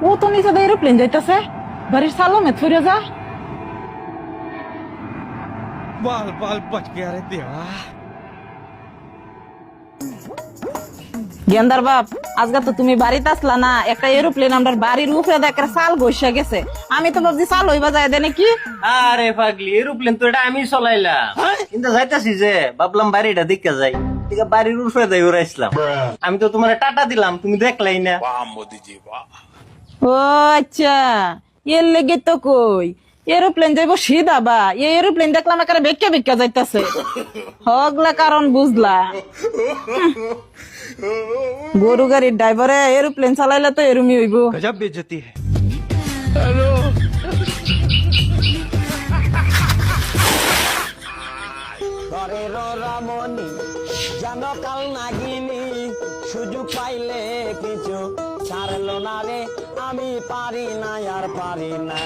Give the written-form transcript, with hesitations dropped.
ও তো নিচে দিয়ে এরোপ্লেন যাইতেছে, বাড়ির সালামে ফিরে যা। बाल बाल बच गया रे देवा। গেন্দার বাপ, আজকে তো তুমি বাড়িতে আসলা না, একটা এরোপ্লেন আমার বাড়ির উপরে একটা সাল বসে গেছে। আমি তো ভাবছি সাল হইবা যায় দে নাকি। আরে পাগলি, এরোপ্লেন তো এটা আমি চলাইলাম, কিন্তু যাইতাছি যে ভাবলাম বাড়িটা দেখে যাই, ঠিক আছে বাড়ির উপরে যাই উড়াইছিলাম। আমি তো তোমার টাটা দিলাম, তুমি দেখলাই না। ও আচ্ছা, এর লেগে তো কই এরোপ্লেন যাইবো সিধা বা এই এরোপ্লেন দেখলাম একারে বেক্কা বেক্কা যাইতাছে, হগলা কারণ বুঝলা। গরু গাড়ির ড্রাইভারে এরোপ্লেন চালাইলে তো এরুমি হইব। गजब बेइज्जती है। রমণী জানো কাল নাগিনী, সুযোগ পাইলে কিছু ছাড়লো না রে, আমি পারি না আর পারি না।